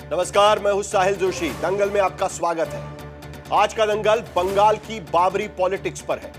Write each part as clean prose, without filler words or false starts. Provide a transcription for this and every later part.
नमस्कार, मैं हूं साहिल जोशी। दंगल में आपका स्वागत है। आज का दंगल बंगाल की बाबरी पॉलिटिक्स पर है,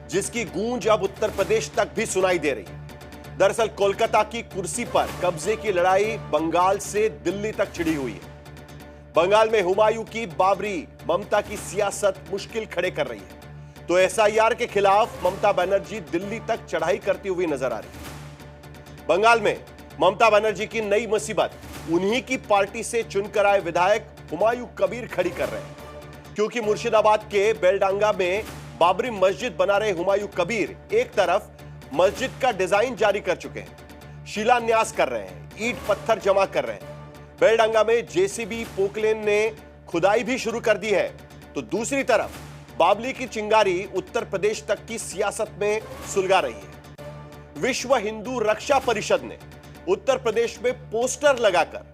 जिसकी गूंज अब उत्तर प्रदेश तक भी सुनाई दे रही है। दरअसल कोलकाता की कुर्सी पर कब्जे की लड़ाई बंगाल से दिल्ली तक छिड़ी हुई है। बंगाल में हुमायूं की बाबरी ममता की सियासत मुश्किल खड़े कर रही है, तो एसआईआर के खिलाफ ममता बनर्जी दिल्ली तक चढ़ाई करती हुई नजर आ रही है। बंगाल में ममता बनर्जी की नई मुसीबत उन्हीं की पार्टी से चुनकर आए विधायक हुमायूं कबीर खड़ी कर रहे हैं, क्योंकि मुर्शिदाबाद के बेलडांगा में बाबरी मस्जिद बना रहे हुमायूं कबीर एक तरफ मस्जिद का डिजाइन जारी कर चुके हैं, शिलान्यास कर रहे हैं, ईंट पत्थर जमा कर रहे हैं। बेलडांगा में जेसीबी पोकलेन ने खुदाई भी शुरू कर दी है, तो दूसरी तरफ बाबरी की चिंगारी उत्तर प्रदेश तक की सियासत में सुलगा रही है। विश्व हिंदू रक्षा परिषद ने उत्तर प्रदेश में पोस्टर लगाकर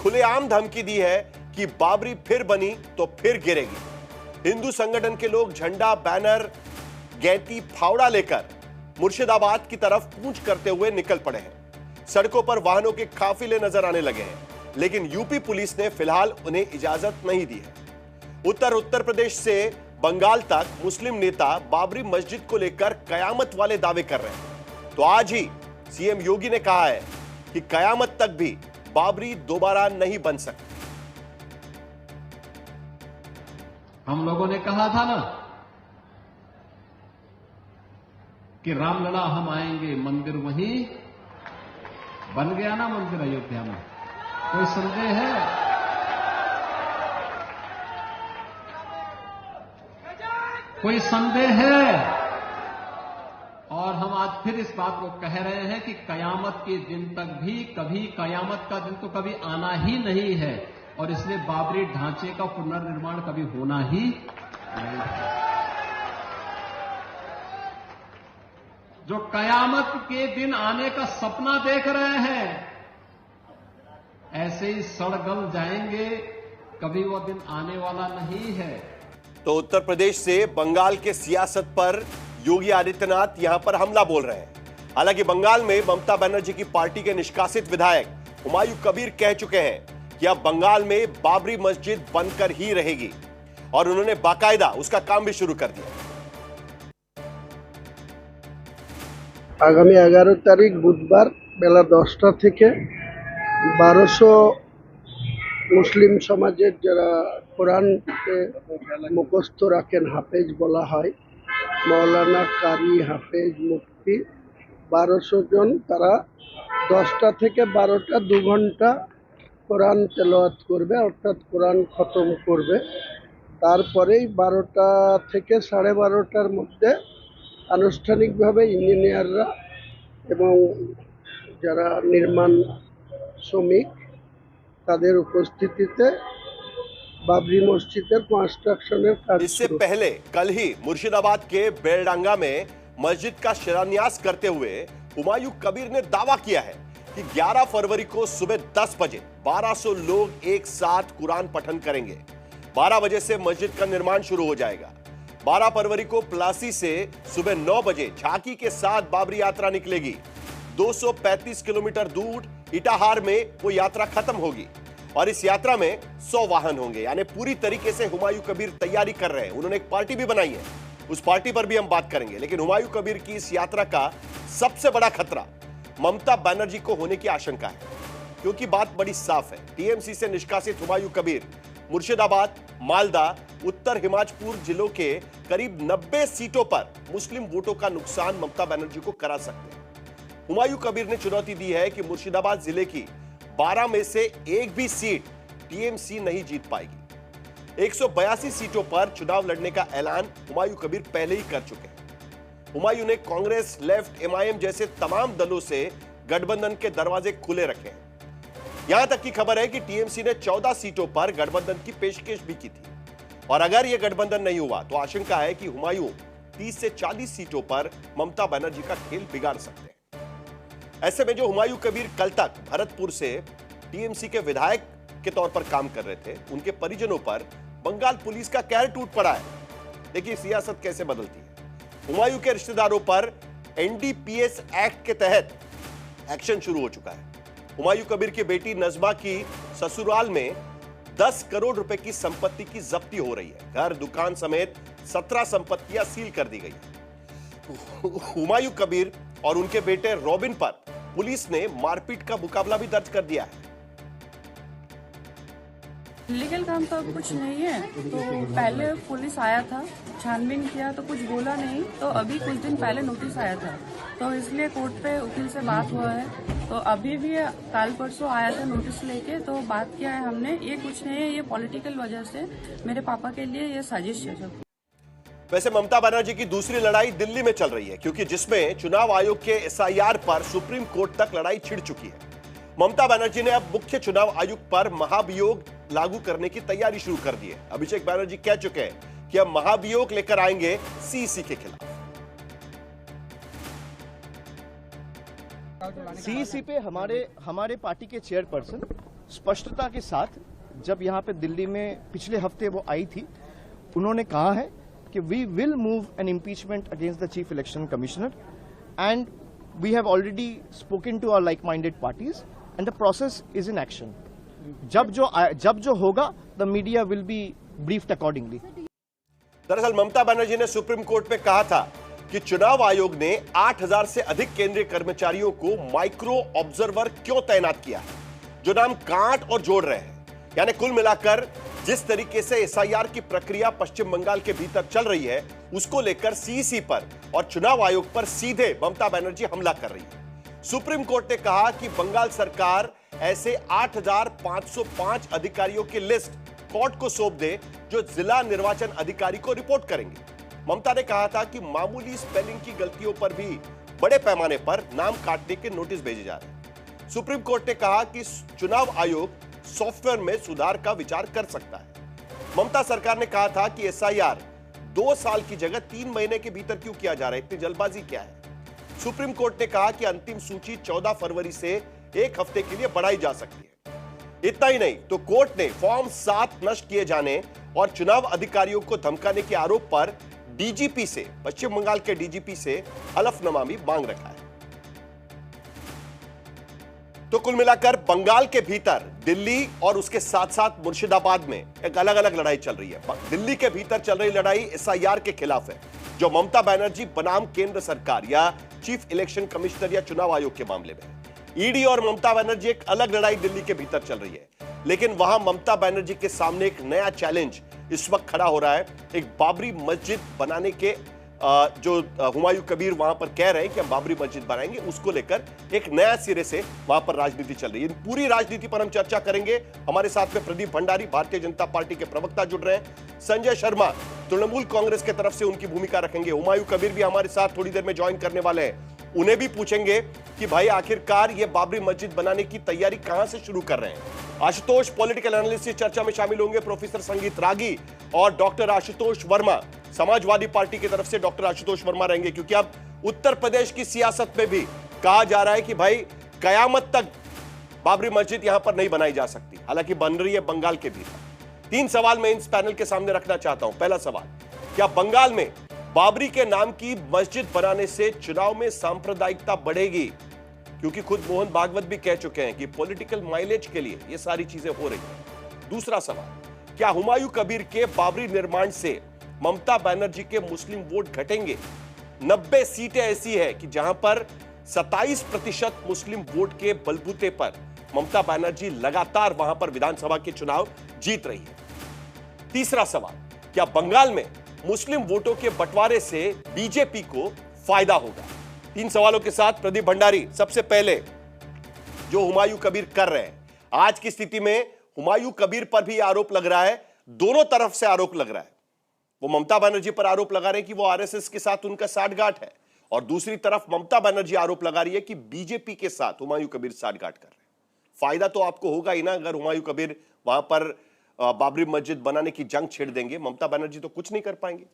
खुलेआम धमकी दी है कि बाबरी फिर बनी तो फिर गिरेगी। हिंदू संगठन के लोग झंडा, बैनर, गैती, फावड़ा लेकर मुर्शिदाबाद की तरफ कूच करते हुए निकल पड़े हैं। सड़कों पर वाहनों के काफिले नजर आने लगे हैं, लेकिन यूपी पुलिस ने फिलहाल उन्हें इजाजत नहीं दी है। उत्तर प्रदेश से बंगाल तक मुस्लिम नेता बाबरी मस्जिद को लेकर कयामत वाले दावे कर रहे हैं। तो आज ही सीएम योगी ने कहा है कि कयामत तक भी बाबरी दोबारा नहीं बन सकती। हम लोगों ने कहा था ना कि रामलला हम आएंगे, मंदिर वहीं बन गया ना, मंदिर अयोध्या में। कोई संदेह है? कोई संदेह है? और हम आज फिर इस बात को कह रहे हैं कि कयामत के दिन तक भी कभी कयामत का दिन तो कभी आना ही नहीं है, और इसलिए बाबरी ढांचे का पुनर्निर्माण कभी होना ही नहीं है। जो कयामत के दिन आने का सपना देख रहे हैं, ऐसे ही सड़गल जाएंगे, कभी वो दिन आने वाला नहीं है। तो उत्तर प्रदेश से बंगाल के सियासत पर योगी आदित्यनाथ यहां पर हमला बोल रहे हैं। हालांकि बंगाल में ममता बनर्जी की पार्टी के निष्कासित विधायक हुमायूं कबीर कह चुके हैं कि अब बंगाल में बाबरी मस्जिद बनकर ही रहेगी, और उन्होंने बाकायदा उसका काम भी शुरू कर दिया। आगामी 11 तारीख बुधवार बेला 10टा থেকে 1200 मुस्लिम समाजेर যারা কোরআনকে মুখস্থ রাখেন, হাফেজ বলা হয়, মৌলানা, কারি, হাফেজ, মুফতি 1200 জন, তারা 10টা থেকে 12টা 2 ঘন্টা কোরআন তেলাওয়াত করবে, অর্থাৎ কোরআন খতম করবে। তারপরেই 12টা থেকে 12:30টার মধ্যে আনুষ্ঠানিকভাবে ইঞ্জিনিয়াররা এবং যারা নির্মাণ শ্রমিক তাদের উপস্থিতিতে बाबरी मस्जिद कंस्ट्रक्शनर काज। इससे पहले कल ही मुर्शिदाबाद के बेलडांगा में मस्जिद का शिलान्यास करते हुए हुमायूं कबीर ने दावा किया है कि 11 फरवरी को सुबह 10 बजे 1200 लोग एक साथ कुरान पठन करेंगे। 12 बजे से मस्जिद का निर्माण शुरू हो जाएगा। 12 फरवरी को प्लासी से सुबह 9 बजे झांकी के साथ बाबरी यात्रा निकलेगी। 235 किलोमीटर दूर इटाहार में वो यात्रा खत्म होगी, और इस यात्रा में 100 वाहन होंगे। यानी पूरी तरीके से हुमायूं कबीर तैयारी कर रहे हैं। उन्होंने एक पार्टी भी बनाई है, उस पार्टी पर भी हम बात करेंगे। लेकिन हुमायूं कबीर की इस यात्रा का सबसे बड़ा खतरा ममता बनर्जी को होने की आशंका है, क्योंकि बात बड़ी साफ है। टीएमसी से निष्कासित हुमायूं कबीर मुर्शिदाबाद, मालदा, उत्तर हिमाचलपुर जिलों के करीब 90 सीटों पर मुस्लिम वोटों का नुकसान ममता बनर्जी को करा सकते हैं। हुमायूं कबीर ने चुनौती दी है कि मुर्शिदाबाद जिले की 12 में से एक भी सीट टीएमसी नहीं जीत पाएगी। 182 सीटों पर चुनाव लड़ने का ऐलान हुमायूं कबीर पहले ही कर चुके हैं। हुमायूं ने कांग्रेस, लेफ्ट, एमआईएम जैसे तमाम दलों से गठबंधन के दरवाजे खुले रखे हैं। यहां तक की खबर है कि टीएमसी ने 14 सीटों पर गठबंधन की पेशकश भी की थी, और अगर यह गठबंधन नहीं हुआ तो आशंका है कि हुमायूं 30 से 40 सीटों पर ममता बनर्जी का खेल बिगाड़ सकते हैं। ऐसे में जो हुमायूं कबीर कल तक भरतपुर से टीएमसी के विधायक के तौर पर काम कर रहे थे, उनके परिजनों पर बंगाल पुलिस का कहर टूट पड़ा है। देखिए सियासत कैसे बदलती है। हुमायूं के रिश्तेदारों पर एनडीपीएस एक्ट के तहत एक्शन शुरू हो चुका है। हुमायूं कबीर की बेटी नजमा की ससुराल में 10 करोड़ रुपए की संपत्ति की जब्ती हो रही है। घर, दुकान समेत 17 संपत्तियां सील कर दी गई है। हुमायूं कबीर और उनके बेटे रॉबिन पर पुलिस ने मारपीट का मुकाबला भी दर्ज कर दिया है। लीगल काम तो अब कुछ नहीं है। तो पहले पुलिस आया था, छानबीन किया तो कुछ बोला नहीं। तो अभी कुछ दिन पहले नोटिस आया था, तो इसलिए कोर्ट पे वकील से बात हुआ है। तो अभी भी कल परसों आया था नोटिस लेके, तो बात किया है हमने। ये कुछ नहीं है, ये पॉलिटिकल वजह से मेरे पापा के लिए ये साजिश है सब। वैसे ममता बनर्जी की दूसरी लड़ाई दिल्ली में चल रही है, क्योंकि जिसमें चुनाव आयोग के एसआईआर पर सुप्रीम कोर्ट तक लड़ाई छिड़ चुकी है। ममता बनर्जी ने अब मुख्य चुनाव आयुक्त पर महाभियोग लागू करने की तैयारी शुरू कर दी है। अभिषेक बनर्जी कह चुके हैं कि अब महाभियोग लेकर आएंगे सीईसी के खिलाफ। सीईसी पे हमारे पार्टी के चेयरपर्सन स्पष्टता के साथ जब यहां पे दिल्ली में पिछले हफ्ते वो आई थी, उन्होंने कहा है कि we will move an impeachment against the chief election commissioner and we have already spoken to our like minded parties and the process is in action. जब जो होगा the media will be briefed accordingly. दरअसल ममता बनर्जी ने supreme court में कहा था कि चुनाव आयोग ने 8000 से अधिक केंद्रीय कर्मचारियों को माइक्रो ऑब्जर्वर क्यों तैनात किया है, जो नाम काट और जोड़ रहे हैं। यानी कुल मिलाकर जिस तरीके से एसआईआर की प्रक्रिया पश्चिम बंगाल के भीतर चल रही है, उसको लेकर सीईसी पर और चुनाव आयोग पर सीधे ममता बनर्जी हमला कर रही है। सुप्रीम कोर्ट ने कहा कि बंगाल सरकार ऐसे 8505 अधिकारियों की लिस्ट कोर्ट को सौंप दे, जो जिला निर्वाचन अधिकारी को रिपोर्ट करेंगे। ममता ने कहा था कि मामूली स्पेलिंग की गलतियों पर भी बड़े पैमाने पर नाम काटने के नोटिस भेजे जा रहे हैं। सुप्रीम कोर्ट ने कहा कि चुनाव आयोग सॉफ्टवेयर में सुधार का विचार कर सकता है। ममता सरकार ने कहा था कि एसआईआर 2 साल की जगह 3 महीने के भीतर क्यों किया जा रहा है, इतनी जल्दबाजी क्या है। सुप्रीम कोर्ट ने कहा कि अंतिम सूची 14 फरवरी से 1 हफ्ते के लिए बढ़ाई जा सकती है। इतना ही नहीं तो कोर्ट ने फॉर्म 7 नष्ट किए जाने और चुनाव अधिकारियों को धमकाने के आरोप पर डीजीपी से, पश्चिम बंगाल के डीजीपी से हलफनामा भी मांग रखा है। तो कुल मिलाकर बंगाल के भीतर दिल्ली और उसके साथ साथ मुर्शिदाबाद में एक अलग अलग लड़ाई चल रही है। दिल्ली के भीतर चल रही लड़ाई एसआईआर के खिलाफ है, जो ममता बनर्जी बनाम केंद्र सरकार या चीफ इलेक्शन कमिश्नर या चुनाव आयोग के मामले में। ईडी और ममता बनर्जी एक अलग लड़ाई दिल्ली के भीतर चल रही है, लेकिन वहां ममता बनर्जी के सामने एक नया चैलेंज इस वक्त खड़ा हो रहा है। एक बाबरी मस्जिद बनाने के जो हुमायूं कबीर वहां पर कह रहे हैं कि हम बाबरी मस्जिद बनाएंगे, उसको लेकर एक नया सिरे से वहां पर राजनीति चल रही है। पूरी राजनीति पर हम चर्चा करेंगे। हमारे साथ में प्रदीप भंडारी, भारतीय जनता पार्टी के प्रवक्ता जुड़ रहे हैं। संजय शर्मा तृणमूल कांग्रेस की तरफ से उनकी भूमिका रखेंगे। हुमायूं कबीर भी हमारे साथ थोड़ी देर में ज्वाइन करने वाले हैं। उन्हें भी पूछेंगे कि भाई आखिरकार ये बाबरी मस्जिद बनाने की तैयारी कहां से शुरू कर रहे हैं। आशुतोष पॉलिटिकल एनालिस्ट चर्चा में शामिल होंगे। प्रोफेसर संगीत रागी और डॉक्टर आशुतोष वर्मा, समाजवादी पार्टी की तरफ से डॉक्टर आशुतोष वर्मा रहेंगे, क्योंकि अब उत्तर प्रदेश की सियासत में भी कहा जा रहा है कि भाई कयामत तक बाबरी मस्जिद यहां पर नहीं बनाई जा सकती, हालांकि बन रही है बंगाल के भीतर। 3 सवाल मैं इस पैनल के सामने रखना चाहता हूं। पहला सवाल, क्या बंगाल में बाबरी के नाम की मस्जिद बनाने से चुनाव में सांप्रदायिकता बढ़ेगी? क्योंकि खुद मोहन भागवत भी कह चुके हैं कि पॉलिटिकल माइलेज के लिए ये सारी चीजें हो रही हैं। दूसरा सवाल, क्या हुमायूं कबीर के बाबरी निर्माण से ममता बनर्जी के मुस्लिम वोट घटेंगे? 90 सीटें ऐसी है कि जहां पर 27% मुस्लिम वोट के बलबूते पर ममता बनर्जी लगातार वहां पर विधानसभा के चुनाव जीत रही है। तीसरा सवाल, क्या बंगाल में मुस्लिम वोटों के बंटवारे से बीजेपी को फायदा होगा? 3 सवालों के साथ प्रदीप भंडारी, सबसे पहले जो हुमायूं कबीर कर रहे हैं, आज की स्थिति में हुमायूं कबीर पर भी आरोप लग रहा है, दोनों तरफ से आरोप लग रहा है। वो ममता बनर्जी पर आरोप लगा रहे हैं कि वो आरएसएस के साथ उनका साठगांठ है, और दूसरी तरफ ममता बनर्जी आरोप लगा रही है कि बीजेपी के साथ हुमायूं कबीर साठगांठ कर रहे हैं। फायदा तो आपको होगा ही ना, अगर हुमायूं कबीर वहां पर बाबरी मस्जिद बनाने की जंग छेड़ देंगे। ममता बनर्जी तो कुछ नहीं कर पाएंगे।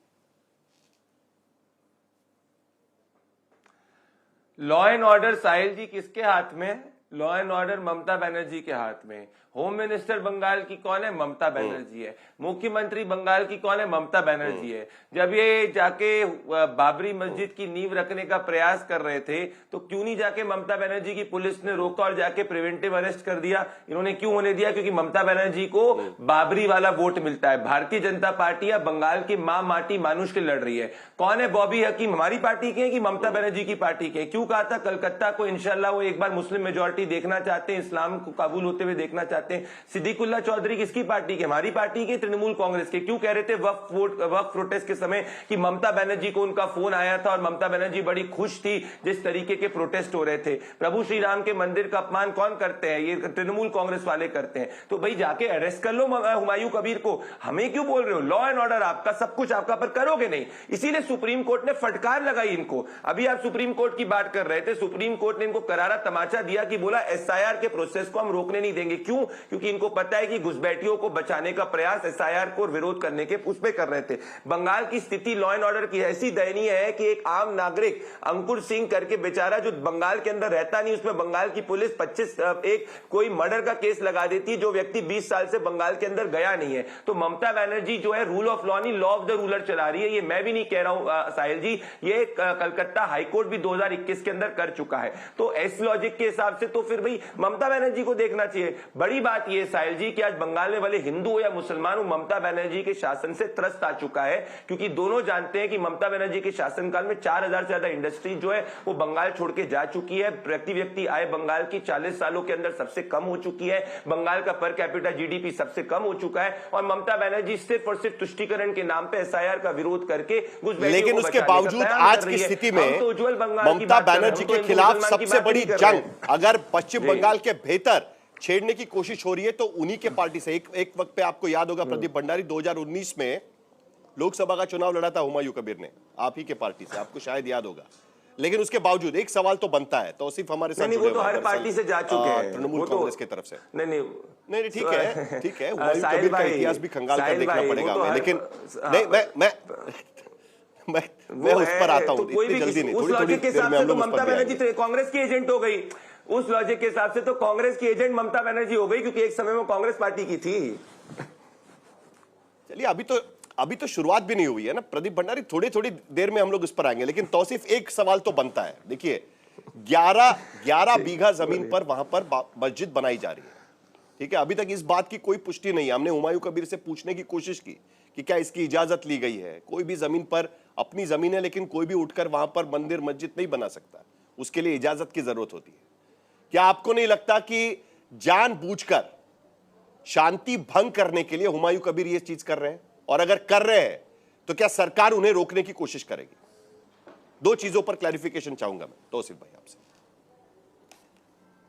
लॉ एंड ऑर्डर साहिल जी किसके हाथ में है? Law and order Mamata Banerjee के हाथ में। होम मिनिस्टर बंगाल की कौन है? ममता बनर्जी है। मुख्यमंत्री बंगाल की कौन है? ममता बनर्जी है। जब ये जाके बाबरी मस्जिद की नींव रखने का प्रयास कर रहे थे तो क्यों नहीं जाके ममता बनर्जी की पुलिस ने रोका और जाके प्रिवेंटिव अरेस्ट कर दिया? इन्होंने क्यों होने दिया? क्योंकि ममता बनर्जी को बाबरी वाला वोट मिलता है। भारतीय जनता पार्टी बंगाल की मां माटी मानुष के लड़ रही है। कौन है बॉबी हकीम? हमारी पार्टी के हैं कि ममता बनर्जी की पार्टी के? क्यों कहा था कलकत्ता को इंशाल्लाह वो एक बार मुस्लिम मेजोरिटी देखना चाहते हैं, इस्लाम को काबूल होते हुए देखना चाहते हैं। सिद्दीकुल्ला चौधरी किसकी पार्टी के? हमारी पार्टी के, तृणमूल कांग्रेस के। क्यों कह रहे थे वक्फ प्रोटेस्ट के समय कि ममता बनर्जी को उनका फोन आया था और ममता बनर्जी बड़ी खुश थी जिस तरीके के प्रोटेस्ट हो रहे थे? प्रभु श्री राम के मंदिर का अपमान कौन करते हैं? ये तृणमूल कांग्रेस वाले करते हैं। तो भाई जाके अरेस्ट कर लो हुमायूं कबीर को। हमें क्यों बोल रहे हो? लॉ एंड ऑर्डर आपका, सब कुछ आपका, पर करोगे नहीं। इसीलिए सुप्रीम कोर्ट ने फटकार लगाई इनको। अभी आप सुप्रीम कोर्ट की बात कर रहे थे, सुप्रीम कोर्ट ने इनको करारा तमाचा दिया कि बोला एसआईआर के प्रोसेस को हम रोकने नहीं देंगे। क्यों? क्योंकि इनको पता है कि घुसपैठियों को बचाने का प्रयास एसआईआर को विरोध करने के उस पे कर रहे थे। बंगाल की स्थिति लॉ एंड ऑर्डर की ऐसी दयनीय है कि एक आम नागरिक अंकुर सिंह करके बेचारा जो बंगाल के अंदर रहता नहीं, उसमें बंगाल की पुलिस 25 एक कोई मर्डर का केस लगा देती है जो व्यक्ति 20 साल से बंगाल के अंदर गया नहीं है। तो ममता बनर्जी जो है रूल ऑफ लॉ नहीं, लॉ ऑफ द रूलर चला रही है। ये मैं भी नहीं कह रहा हूं साहिल जी, ये कलकत्ता हाईकोर्ट भी 2021 के अंदर कर चुका है। तो इस लॉजिक के हिसाब से तो फिर भाई ममता बनर्जी को देखना चाहिए। बड़ी बात यह साहिल जी कि आज बंगाल में भले हिंदू हो या मुसलमान हो, ममता बनर्जी के शासन से त्रस्त आ चुका है, क्योंकि दोनों जानते हैं कि ममता बनर्जी के शासनकाल में 4000 से ज्यादा इंडस्ट्री जो है वो बंगाल छोड़ के जा चुकी है। प्रति व्यक्ति आय बंगाल की 40 सालों के अंदर सबसे कम हो चुकी है। बंगाल का पर कैपिटा जीडीपी सबसे कम हो चुका है और ममता बनर्जी सिर्फ और सिर्फ तुष्टीकरण के नाम पे एसआईआर का विरोध करके, लेकिन उसके बावजूद आज की स्थिति में तो उज्जवल बंगाल ममता बनर्जी के खिलाफ सबसे बड़ी जंग अगर पश्चिम बंगाल के भीतर छेड़ने की कोशिश हो रही है तो उन्हीं के पार्टी से। एक वक्त पे आपको याद होगा प्रदीप भंडारी 2019 में लोकसभा का चुनाव लड़ा था हुमायूं कबीर ने, आप ही के पार्टी से, आपको शायद याद होगा। लेकिन उसके बावजूद एक सवाल तो बनता है, तो सिर्फ हमारे साथ नहीं, वो तो हर पार्टी से जा चुके हैं तृणमूल कांग्रेस की तरफ से। नहीं ठीक है, ठीक है, हुमायूं कबीर का इतिहास भी खंगाल कर देखना पड़ेगा हमें। लेकिन नहीं, मैं उस पर आता हूं, इतनी जल्दी नहीं, थोड़ी थोड़ी देर में हम लोग उस पर भी आएंगे। कांग्रेस की एजेंट हो गई। उस लॉजिक के हिसाब से तो कांग्रेस की एजेंट ममता बनर्जी हो गई, क्योंकि एक समय में कांग्रेस पार्टी की थी। चलिए अभी तो शुरुआत भी नहीं हुई है ना प्रदीप भंडारी, थोड़ी थोड़ी देर में हम लोग उस पर आएंगे। लेकिन तौसीफ एक सवाल तो बनता है, देखिए 11 बीघा जमीन पर वहां पर मस्जिद बनाई जा रही है, ठीक है। अभी तक इस बात की कोई पुष्टि नहीं है। हमने हुमायूं कबीर से पूछने की कोशिश की कि क्या इसकी इजाजत ली गई है। कोई भी जमीन पर, अपनी जमीन है लेकिन कोई भी उठकर वहां पर मंदिर मस्जिद नहीं बना सकता, उसके लिए इजाजत की जरूरत होती है। क्या आपको नहीं लगता कि जानबूझकर शांति भंग करने के लिए हुमायूं कबीर ये चीज कर रहे हैं? और अगर कर रहे हैं तो क्या सरकार उन्हें रोकने की कोशिश करेगी? दो चीजों पर क्लैरिफिकेशन चाहूंगा मैं तौसीफ भाई आपसे।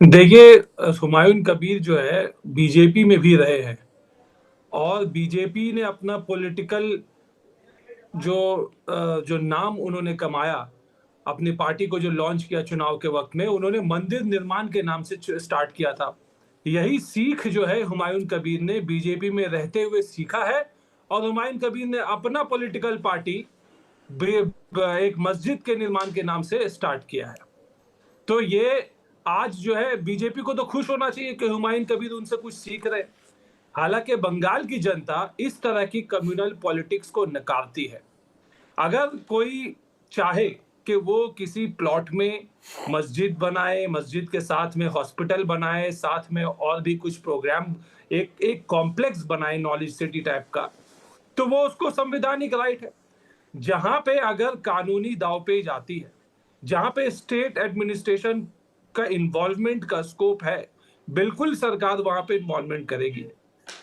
देखिए, हुमायूं कबीर जो है बीजेपी में भी रहे हैं और बीजेपी ने अपना पॉलिटिकल जो नाम उन्होंने कमाया, अपनी पार्टी को जो लॉन्च किया चुनाव के वक्त में, उन्होंने मंदिर निर्माण के नाम से स्टार्ट किया था। यही सीख जो है हुमायूं कबीर ने बीजेपी में रहते हुए सीखा है और हुमायूं कबीर ने अपना पॉलिटिकल पार्टी एक मस्जिद के निर्माण के नाम से स्टार्ट किया है। तो ये आज जो है बीजेपी को तो खुश होना चाहिए कि हुमायूं कबीर उनसे कुछ सीख रहे। हालांकि बंगाल की जनता इस तरह की कम्युनल पॉलिटिक्स को नकारती है। अगर कोई चाहे कि वो किसी प्लॉट में मस्जिद बनाए, मस्जिद के साथ में हॉस्पिटल बनाए, साथ में और भी कुछ प्रोग्राम, एक कॉम्प्लेक्स बनाए नॉलेज सिटी टाइप का, तो वो उसको संवैधानिक राइट है। जहां पे अगर कानूनी दांवपेच आती है, जहां पे स्टेट एडमिनिस्ट्रेशन का इन्वॉल्वमेंट का स्कोप है, बिल्कुल सरकार वहां पे इन्वॉल्वमेंट करेगी।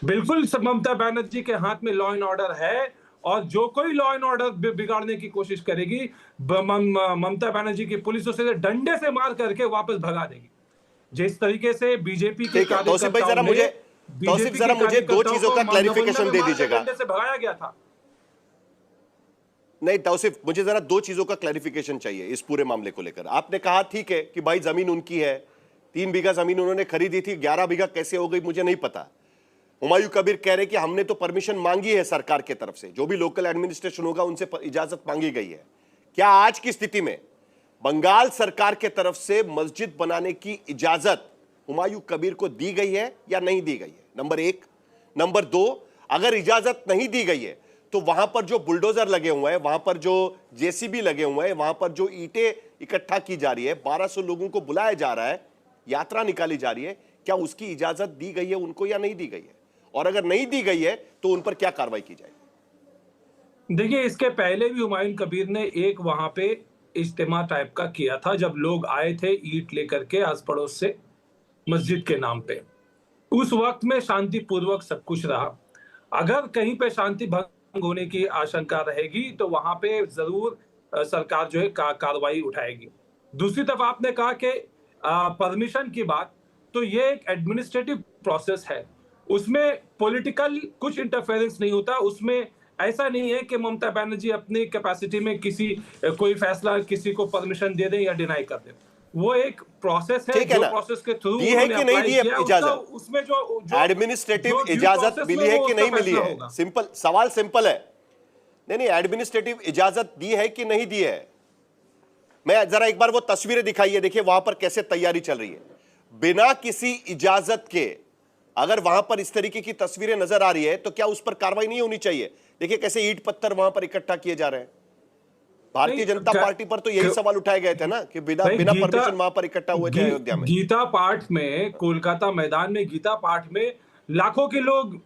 बिल्कुल ममता बनर्जी के हाथ में लॉ एंड ऑर्डर है और जो कोई लॉ एंड ऑर्डर बिगाड़ने की कोशिश करेगी, ममता बनर्जी की पुलिस उसे डंडे से मार करके वापस भगा देगी। जिस तरीके से बीजेपी के तौसीफ जरा मुझे दो चीजों का क्लैरिफिकेशन दे दीजिएगा। डंडे से भगाया गया था। नहीं तौसीफ, मुझे जरा दो चीजों का क्लैरिफिकेशन चाहिए इस पूरे मामले को लेकर। आपने कहा ठीक है कि भाई जमीन उनकी है, 3 बीघा जमीन उन्होंने खरीदी थी, 11 बीघा कैसे हो गई मुझे नहीं पता। हुमायूं कबीर कह रहे कि हमने तो परमिशन मांगी है सरकार की तरफ से, जो भी लोकल एडमिनिस्ट्रेशन होगा उनसे इजाजत मांगी गई है। क्या आज की स्थिति में बंगाल सरकार की तरफ से मस्जिद बनाने की इजाजत हुमायूं कबीर को दी गई है या नहीं दी गई है, नंबर एक। नंबर दो, अगर इजाजत नहीं दी गई है तो वहां पर जो बुलडोजर लगे हुए हैं, वहां पर जो जेसीबी लगे हुए हैं, वहां पर जो ईंटें इकट्ठा की जा रही है, 1200 लोगों को बुलाया जा रहा है, यात्रा निकाली जा रही है, क्या उसकी इजाजत दी गई है उनको या नहीं दी गई है? और अगर नहीं दी गई है तो उन पर क्या कार्रवाई की जाएगी? देखिए, इसके पहले भी हुमायूं कबीर ने एक वहां पे इज्तिमा टाइप का किया था, जब लोग आए थे ईंट लेकर के आस पड़ोस से मस्जिद के नाम पे। उस वक्त में शांतिपूर्वक सब कुछ रहा। अगर कहीं पे शांति भंग होने की आशंका रहेगी तो वहां पे जरूर सरकार जो है कार्रवाई उठाएगी। दूसरी तरफ आपने कहा कि परमिशन की बात, तो ये एक एडमिनिस्ट्रेटिव प्रोसेस है, उसमें पॉलिटिकल कुछ इंटरफेरेंस नहीं होता। उसमें ऐसा नहीं है कि ममता बनर्जी अपनी कैपेसिटी में कोई फैसला किसी को परमिशन दे दे या डिनाई कर दे। वो एक प्रोसेस है, जो प्रोसेस के थ्रू दी है कि नहीं दी है इजाजत, उसमें जो एडमिनिस्ट्रेटिव इजाजत मिली है कि नहीं मिली है? सिंपल सवाल, सिंपल है। नहीं, एडमिनिस्ट्रेटिव इजाजत दी है कि नहीं दी है? मैं जरा एक बार वो तस्वीरें दिखाइए, देखिए वहां पर कैसे तैयारी चल रही है बिना किसी इजाजत के। अगर वहां पर इस तरीके की तस्वीरें नजर आ रही है तो क्या उस पर कार्रवाई नहीं होनी चाहिए? देखिए कैसे ईंट पत्थर वहां पर इकट्ठा किए जा रहे हैं। भारतीय जनता पार्टी पर तो यही सवाल उठाए गए थे ना कि बिना परमिशन वहां पर इकट्ठा हुए थे अयोध्या में। गीता पाठ में, कोलकाता मैदान में गीता पाठ में लाखों के लोग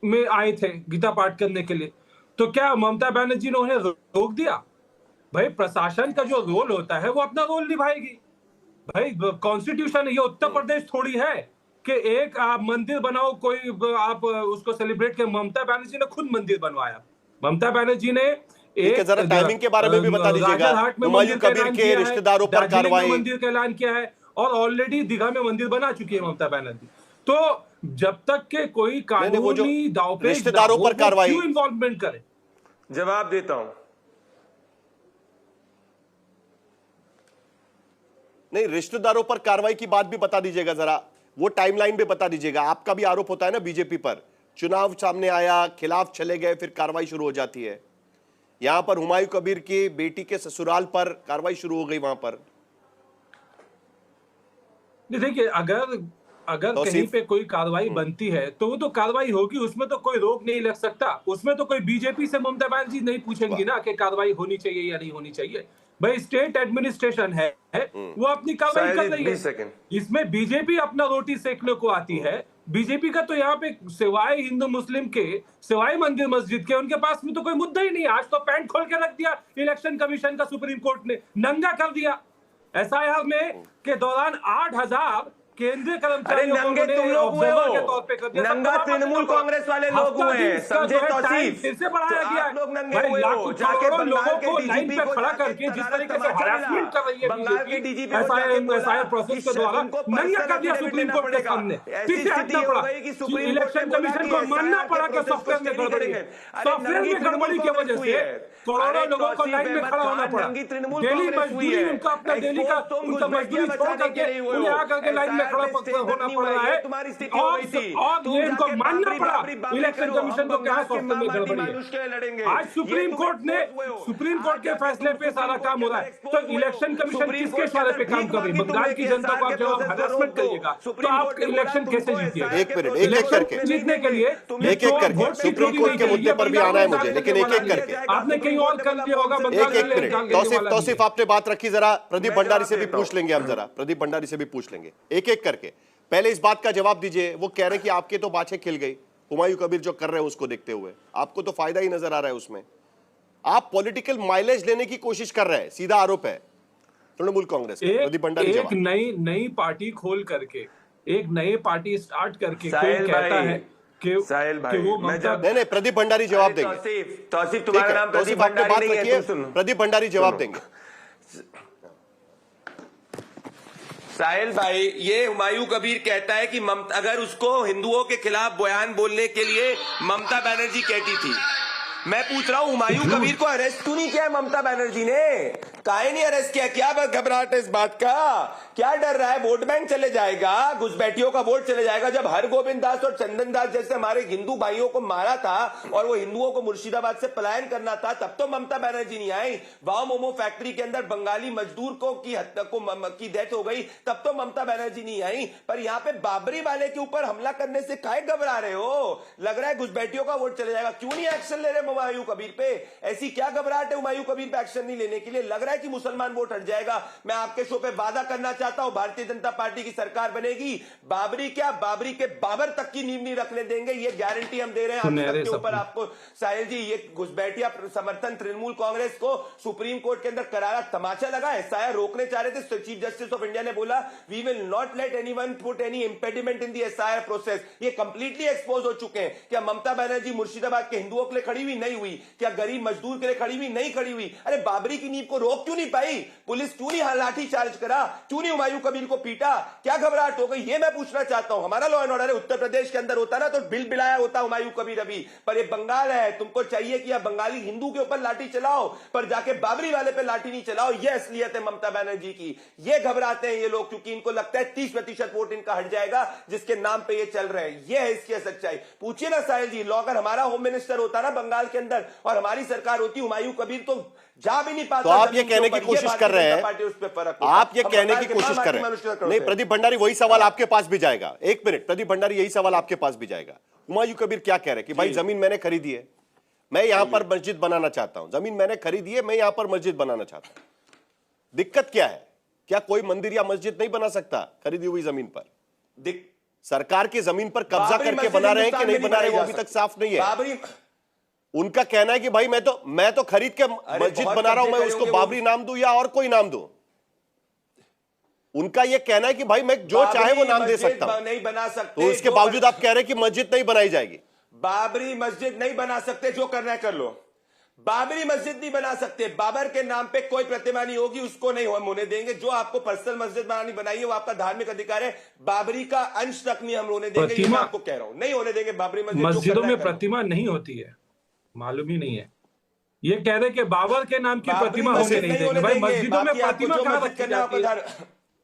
में आए थे गीता पाठ करने के लिए, तो क्या ममता बनर्जी ने उन्हें रोक दिया? भाई, प्रशासन का जो रोल होता है वो अपना रोल निभाएगी। भाई, कॉन्स्टिट्यूशन, ये उत्तर प्रदेश थोड़ी है कि एक आप मंदिर बनाओ, कोई आप उसको सेलिब्रेट कर। ममता बनर्जी ने खुद मंदिर बनवाया। ममता बनर्जी ने जरा टाइमिंग के बारे में भी बता दीजिएगा। हुमायूं कबीर के रिश्तेदारों पर कार्रवाई, मंदिर का ऐलान किया है, और ऑलरेडी दीघा में मंदिर बना चुकी है ममता बनर्जी। तो जब तक के कोई कानूनी दांवपेच रिश्तेदारों पर कार्रवाई, क्यों इन्वॉल्वमेंट करे? जवाब देता हूं। नहीं, रिश्तेदारों पर कार्रवाई की बात भी बता दीजिएगा जरा, वो टाइमलाइन भी बता दीजिएगा। आपका भी आरोप होता है ना बीजेपी पर, चुनाव सामने आया, खिलाफ चले गए, फिर कार्रवाई शुरू हो जाती है। यहां पर हुमायूं कबीर की बेटी के ससुराल पर कार्रवाई शुरू हो गई वहां पर। देखिए, अगर कहीं पे कोई कार्रवाई बनती है तो वो तो कार्रवाई होगी, उसमें तो कोई रोक नहीं लग सकता। उसमें तो कोई बीजेपी से ममता बनर्जी नहीं पूछेंगी ना कि कार्रवाई होनी चाहिए या नहीं होनी चाहिए। भाई, स्टेट एडमिनिस्ट्रेशन है, वो अपनी कार्रवाई कर रही है। इसमें बीजेपी अपना रोटी सेकने को आती है। बीजेपी का तो यहाँ पे सिवाय हिंदू मुस्लिम के, सिवाय मंदिर मस्जिद के, उनके पास में तो कोई मुद्दा ही नहीं। आज तो पैंट खोल के रख दिया इलेक्शन कमीशन का, सुप्रीम कोर्ट ने नंगा कर दिया। एसआईआर में के दौरान 8000 केंद्रीय कर्मचारियों को नंगे तुम लोग हुए हो, के तौर पे कर दिया। नंगा तृणमूल कांग्रेस वाले लोग हुए हैं, समझे तौसीफ? फिर से बढ़ाया गया। आप लोग नंगे हुए हो, जाके लोगों को लाइन पे खड़ा करके जिस तरीके से हरासमेंट कर रही है बंगाल के डीजीपी एसआईआर प्रोसेस के द्वारा नंगा कर दिया सुप्रीम कोर्ट के सामने। पीछे हटना पड़ा, इलेक्शन कमीशन को मानना पड़ा कि सॉफ्टवेयर में गड़बड़ी है। सॉफ्टवेयर में गड़बड़ी की वजह से करोड़ों लोगों को लाइन में खड़ा होना पड़ा। डेली मजदूरी, उनका अपना डेली का उनका मजदूरी छोड़ करके उन्हें आकर के लाइन में खड़ा होना पड़ रहा है। और ये इनको मानना पड़ा इलेक्शन कमीशन को, क्या सॉफ्टवेयर में गड़बड़ी है। आज सुप्रीम कोर्ट के फैसले पे सारा काम हो रहा है, तो इलेक्शन कमीशन किसके इशारे पे काम कर रही है? बंगाल की जनता को आप जब हरासमेंट करिएगा तो आप इलेक्शन कैसे जीतिएगा? एक मिनट, एक करके जीतने के लिए एक करके सुप्रीम कोर्ट के मुद्दे पर भी आना है मुझे, लेकिन एक करके आपने कहीं और कर दिया होगा। एक मिनट, तौसीफ आपने बात रखी, जरा प्रदीप भंडारी से भी पूछ लेंगे हम, जरा प्रदीप भंडारी से भी पूछ लेंगे एक करके। पहले इस बात का जवाब दीजिए, वो कह रहे हैं कि आपके तो बाछे खिल गई हुमायूं कबीर जो कर रहे हैं उसको देखते हुए, आपको तो फायदा ही नजर आ रहा है उसमें। आप पॉलिटिकल माइलेज लेने की कोशिश कर रहे हैं, सीधा आरोप है तृणमूल कांग्रेस। प्रदीप भंडारी एक नई पार्टी खोल करके, एक नई पार्टी स्टार्ट करके कोई कहता है कि वो नहीं, प्रदीप भंडारी जवाब देंगे। तौसीफ, तुम्हारा नाम प्रदीप भंडारी नहीं है, प्रदीप भंडारी जवाब देंगे। साहिल भाई, ये हुमायूं कबीर कहता है कि अगर उसको हिंदुओं के खिलाफ बयान बोलने के लिए ममता बनर्जी कहती थी। मैं पूछ रहा हूं, हुमायूं कबीर को अरेस्ट क्यों नहीं किया है ममता बनर्जी ने? काहे नहीं अरेस्ट किया? क्या घबराहट है इस बात का? क्या डर रहा है? वोट बैंक चले जाएगा, घुसपैठियों का वोट चले जाएगा। जब हरगोविंद दास और चंदन दास जैसे हमारे हिंदू भाइयों को मारा था और वो हिंदुओं को मुर्शिदाबाद से पलायन करना था, तब तो ममता बनर्जी नहीं आई। वाव मोमो फैक्ट्री के अंदर बंगाली मजदूर को की डेथ हो गई, तब तो ममता बनर्जी नहीं आई। पर यहां पे बाबरी वाले के ऊपर हमला करने से काहे घबरा रहे हो? लग रहा है घुसपैठियों का वोट चले जाएगा। क्यों नहीं एक्शन ले रहे हुमायूं कबीर पे? ऐसी क्या घबराहट है हुमायूं कबीर पे एक्शन नहीं लेने के लिए? लग रहा है कि मुसलमान वोट हट जाएगा। मैं आपके शो पे वादा करना चाहता हूं, भारतीय जनता पार्टी की सरकार बनेगी, बाबरी क्या, बाबरी के बाबर तक की नींव नहीं रखने देंगे। ये गारंटी हम दे रहे हैं आप के ऊपर। आपको साहिल जी, ये घुसपैठिया समर्थन तृणमूल कांग्रेस को सुप्रीम कोर्ट के अंदर करारा तमाचा लगा। एसआईआर रोकने चाह रहे थे। चीफ जस्टिस ऑफ इंडिया ने बोला we will not let anyone put any impediment in the SIR process. ये कंप्लीटली एक्सपोज हो चुके हैं। क्या ममता बनर्जी मुर्शिदाबाद के हिंदुओं के लिए खड़ी हुई? नहीं हुई। क्या गरीब मजदूर के लिए खड़ी हुई? नहीं खड़ी हुई। अरे बाबरी की नींव को रोक क्यों नहीं पाई? पुलिस क्यों नहीं लाठी चार्ज करा? क्यों नहीं हुमायूं कबीर को पीटा? क्या घबराहट हो गई? ये मैं पूछना चाहता हूं। हमारा लॉ एंड ऑर्डर है, उत्तर प्रदेश के अंदर होता ना तो बिल बिलाया होता हुमायूं कबीर अभी। पर ये बंगाल है, तुमको चाहिए कि आप बंगाली हिंदू के ऊपर लाठी चलाओ, पर जाके बाबरी वाले पे लाठी नहीं चलाओ। ये असलियत है ममता बनर्जी की। ये घबराते हैं ये लोग, क्योंकि इनको लगता है 30% वोट इनका हट जाएगा, जिसके नाम पे ये चल रहे हैं। ये है इसकी सच्चाई। पूछिए ना साहिल जी, लॉ अगर हमारा होम मिनिस्टर होता ना बंगाल के अंदर और हमारी सरकार होती, हुमायूं कबीर तो जा भी नहीं पाता। तो आप ये कहने की कोशिश कर रहे हैं, आप ये कहने की कोशिश कर रहे हैं। नहीं प्रदीप भंडारी, वही सवाल आपके पास भी जाएगा। एक मिनट प्रदीप भंडारी, यही सवाल आपके पास भी जाएगा। हुमायूं कबीर क्या कह रहे हैं कि भाई जमीन मैंने खरीदी है, मैं यहां पर मस्जिद बनाना चाहता हूं। जमीन मैंने खरीदी है, मैं यहां पर मस्जिद बनाना चाहता हूं। दिक्कत क्या है? क्या कोई मंदिर या मस्जिद नहीं बना सकता खरीदी हुई जमीन पर? सरकार की जमीन पर कब्जा करके बना रहे हैं कि नहीं बना रहे, वो अभी तक साफ नहीं है। उनका कहना है कि भाई मैं तो खरीद के मस्जिद बना रहा हूं, मैं उसको बाबरी नाम दूं या और कोई नाम दूं। उनका यह कहना है कि भाई मैं जो चाहे वो नाम दे सकता हूं। नहीं बना सकते, तो इसके बावजूद आप कह रहे हैं कि मस्जिद नहीं बनाई जाएगी। बाबरी मस्जिद नहीं बना सकते, जो करना है कर लो। बाबरी मस्जिद नहीं बना सकते, बाबर के नाम पे कोई प्रतिमा नहीं होगी, उसको नहीं हम होने देंगे। जो आपको पर्सनल मस्जिद बनानी बनाइए, वो आपका धार्मिक अधिकार है। बाबरी का अंश तक नहीं हम होने देंगे, ये मैं आपको कह रहा हूं। नहीं होने देंगे बाबरी मस्जिद। मस्जिदों में प्रतिमा नहीं होती है, मालूम ही नहीं है। ये कह रहे कि बाबर के नाम की प्रतिमा होने नहीं देंगे। भाई मस्जिदों में प्रतिमा कहां रखी जाती है?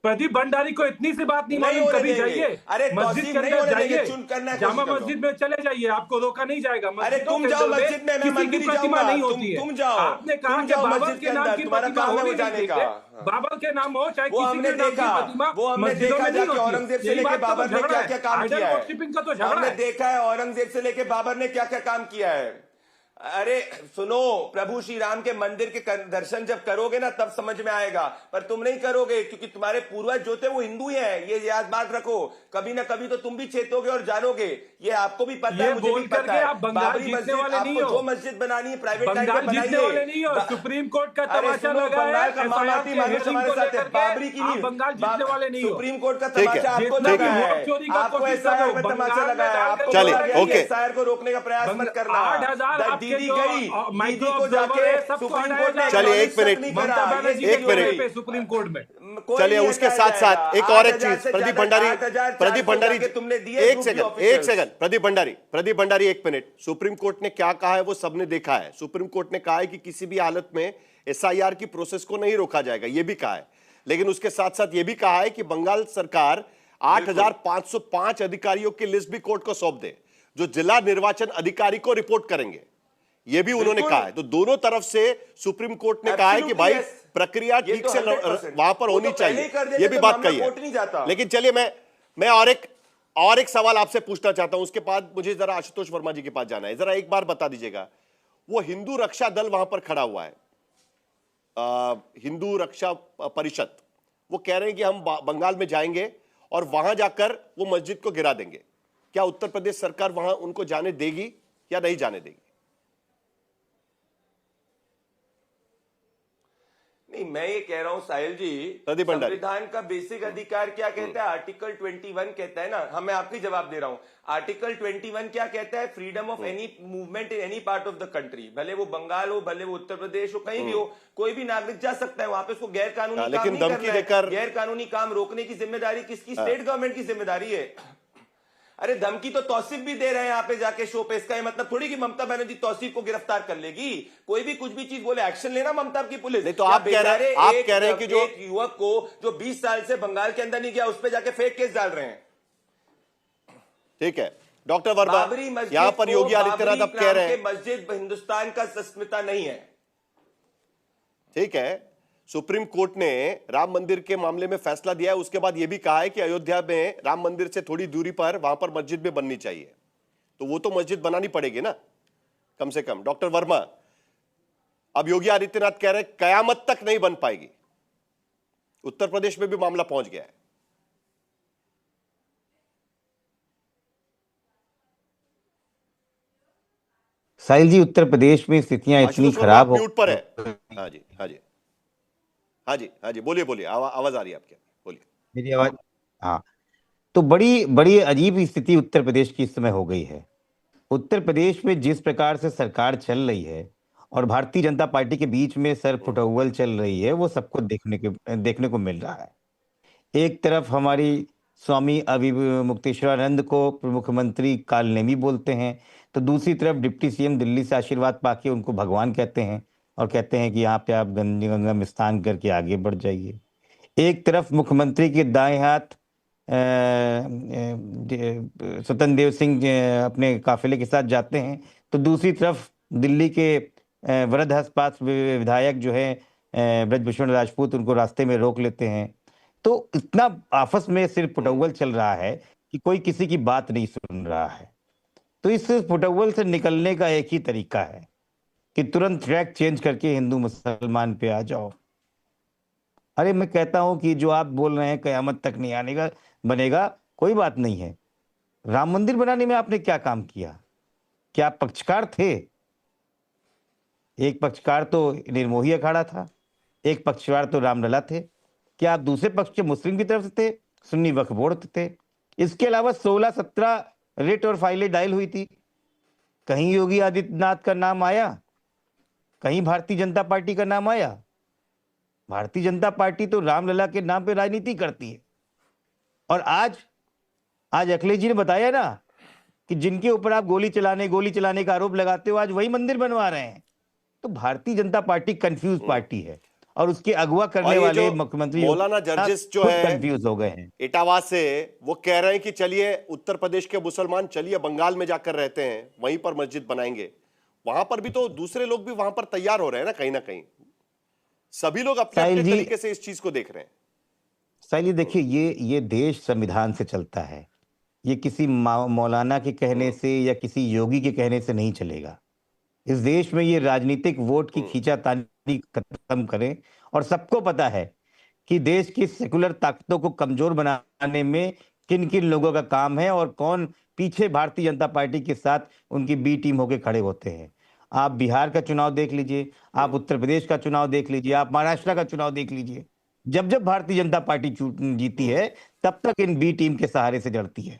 प्रदीप भंडारी को इतनी सी बात नहीं मालूम? कभी जाइए मस्जिद के अंदर, जाइए जामा मस्जिद में चले जाइए, आपको रोका नहीं जाएगा। अरे तुम जाओ मस्जिद में, मैं मंदिर प्रतिमा नहीं होती है। तुम जाओ। आपने कहा कि बाबर के नाम की प्रतिमा होने नहीं देते। बाबर के नाम हो चाहे किसी के नाम की प्रतिमा, वो हमने देखा जाके औरंगजेब से लेके बाबर ने क्या क्या काम किया है। हमने देखा है औरंगजेब से लेके बाबर ने क्या क्या काम किया है। अरे सुनो, प्रभु श्री राम के मंदिर के दर्शन जब करोगे ना तब समझ में आएगा, पर तुम नहीं करोगे क्योंकि तुम्हारे पूर्वज जो थे वो हिंदू ही हैं। ये याद बात रखो, कभी ना कभी तो तुम भी चेतोगे और जानोगे। ये आपको भी पता है, मुझे भी पता है। बाबरी मस्जिद, आपको जो मस्जिद बनानी है प्राइवेट टाइम पे बनाइए। सुप्रीम कोर्ट का तमाचा लगा है, बंगाल का मामाती मानो तुम्हारे साथ है। बाबरी की नहीं, बंगाल जीतने वाले नहीं हो। सुप्रीम कोर्ट का तमाचा आपको लगा है, आपको एसआईआर में तमाचा लगा है। आपको एसआईआर को रोकने का प्रयास मत करना। दीदी गई, दीदी को जाके सुप्रीम कोर्ट ने, चलिए एक मिनट सुप्रीम कोर्ट में। चलिए उसके साथ साथ एक और एक चीज, प्रदीप भंडारी तुमने दिए, एक सेकंड प्रदीप भंडारी एक मिनट। सुप्रीम कोर्ट ने क्या कहा है वो सबने देखा है। सुप्रीम कोर्ट ने कहा है कि किसी भी हालत में एसआईआर की प्रोसेस को नहीं रोका जाएगा, ये भी कहा है। लेकिन उसके साथ साथ ये भी कहा है कि बंगाल सरकार 8,505 अधिकारियों की लिस्ट भी कोर्ट को सौंप दे, जो जिला निर्वाचन अधिकारी को रिपोर्ट करेंगे। ये भी उन्होंने कहा है। तो दोनों तरफ से सुप्रीम कोर्ट ने कहा है कि भाई प्रक्रिया ठीक से वहां पर होनी चाहिए, ये भी बात कही है। लेकिन चलिए मैं और एक सवाल आपसे पूछना चाहता हूं, उसके बाद मुझे जरा आशुतोष वर्मा जी के पास जाना है। जरा एक बार बता दीजिएगा, वो हिंदू रक्षा दल वहां पर खड़ा हुआ है, हिंदू रक्षा परिषद, वो कह रहे हैं कि हम बंगाल में जाएंगे और वहां जाकर वो मस्जिद को गिरा देंगे। क्या उत्तर प्रदेश सरकार वहां उनको जाने देगी या नहीं जाने देगी? नहीं, मैं ये कह रहा हूं साहिल जी, संविधान का बेसिक अधिकार क्या कहता है? आर्टिकल 21 कहता है ना, मैं आपको जवाब दे रहा हूं। आर्टिकल 21 क्या कहता है? Freedom of any movement in any part of the country. भले वो बंगाल हो, भले वो उत्तर प्रदेश हो, कहीं भी हो, कोई भी नागरिक जा सकता है वहां पे। उसको गैर कानूनी काम नहीं करना है। गैर कानूनी काम रोकने की जिम्मेदारी किसकी? स्टेट गवर्नमेंट की जिम्मेदारी है। अरे धमकी तो तौसीफ भी दे रहे हैं यहाँ पे जाके शो पे। इसका ये मतलब थोड़ी कि ममता बनर्जी तौसीफ को गिरफ्तार कर लेगी। कोई भी कुछ भी चीज बोले एक्शन लेना ममता की पुलिस। नहीं तो आप कह रहे हैं कि जो एक युवक को जो 20 साल से बंगाल के अंदर नहीं गया उस पर जाके फेक केस डाल रहे हैं। ठीक है डॉक्टर वर्मा, बाबरी मस्जिद यहां पर योगी आदित्यनाथ अब कह रहे हैं मस्जिद हिंदुस्तान का अस्मिता नहीं है। ठीक है, सुप्रीम कोर्ट ने राम मंदिर के मामले में फैसला दिया है, उसके बाद यह भी कहा है कि अयोध्या में राम मंदिर से थोड़ी दूरी पर वहां पर मस्जिद भी बननी चाहिए, तो वो तो मस्जिद बनानी पड़ेगी ना कम से कम। डॉक्टर वर्मा, अब योगी आदित्यनाथ कह रहे हैं कयामत तक नहीं बन पाएगी। उत्तर प्रदेश में भी मामला पहुंच गया है। साहिल जी, उत्तर प्रदेश में स्थितियां इतनी खराब हो। म्यूट पर है। हाँ जी, हाँ जी, हाँ जी, हाँ जी, बोलिए बोलिए, आवाज आ रही है आपकी, बोलिए। मेरी आवाज? हाँ, तो बड़ी बड़ी अजीब स्थिति उत्तर प्रदेश की इस समय हो गई है। उत्तर प्रदेश में जिस प्रकार से सरकार चल रही है और भारतीय जनता पार्टी के बीच में सर फुटअव्वल चल रही है, वो सबको देखने को मिल रहा है। एक तरफ हमारी स्वामी मुक्तेश्वरानंद को मुख्यमंत्री कालनेमी बोलते हैं, तो दूसरी तरफ डिप्टी सीएम दिल्ली से आशीर्वाद पाके उनको भगवान कहते हैं और कहते हैं कि यहाँ पे आप गंगा में स्नान करके आगे बढ़ जाइए। एक तरफ मुख्यमंत्री के दाएं हाथ स्वतंत्र देव सिंह अपने काफिले के साथ जाते हैं, तो दूसरी तरफ दिल्ली के वृद्ध हस्पास विधायक जो है ब्रजभूषण राजपूत, उनको रास्ते में रोक लेते हैं। तो इतना आपस में सिर्फ फुटअव्वल चल रहा है कि कोई किसी की बात नहीं सुन रहा है। तो इस फुटअव्वल से निकलने का एक ही तरीका है कि तुरंत ट्रैक चेंज करके हिंदू मुसलमान पे आ जाओ। अरे मैं कहता हूं कि जो आप बोल रहे हैं कयामत तक नहीं आने का बनेगा, कोई बात नहीं है। राम मंदिर बनाने में आपने क्या काम किया? क्या आप पक्षकार थे? एक पक्षकार तो निर्मोही अखाड़ा था, एक पक्षकार तो रामलला थे। क्या आप दूसरे पक्ष के मुस्लिम की तरफ से थे? सुन्नी वक्फ बोर्ड थे। इसके अलावा 16-17 रिट और फाइलें डायल हुई थी। कहीं योगी आदित्यनाथ का नाम आया? कहीं भारतीय जनता पार्टी का नाम आया? भारतीय जनता पार्टी तो रामलला के नाम पे राजनीति करती है। और आज अखिलेश जी ने बताया ना कि जिनके ऊपर आप गोली चलाने का आरोप लगाते हो, आज वही मंदिर बनवा रहे हैं। तो Bharatiya Janata party confuse party है और उसके अगवा करने वाले मुख्यमंत्री मौलाना जर्जिस जो है कंफ्यूज हो गए हैं इटावा से। वो कह रहे हैं कि चलिए उत्तर प्रदेश के मुसलमान चलिए बंगाल में जाकर रहते हैं, वहीं पर मस्जिद बनाएंगे। वहां पर भी तो दूसरे लोग भी वहां पर तैयार हो रहे हैं ना कहीं। सभी लोग अपने तरीके से इस चीज को देख रहे हैं। साहिल, देखिए ये देश संविधान से चलता है। ये किसी मौलाना के कहने से या किसी योगी के कहने से नहीं चलेगा। इस देश में ये राजनीतिक वोट की खींचातानी खत्म करें। और सबको पता है कि देश की सेकुलर ताकतों को कमजोर बनाने में किन किन लोगों का काम है और कौन पीछे भारतीय जनता पार्टी के साथ उनकी बी टीम होकर खड़े होते हैं। आप बिहार का चुनाव देख लीजिए, आप उत्तर प्रदेश का चुनाव देख लीजिए, आप महाराष्ट्र का चुनाव देख लीजिए। जब भारतीय जनता पार्टी जीती है तब तक इन बी टीम के सहारे से लड़ती है,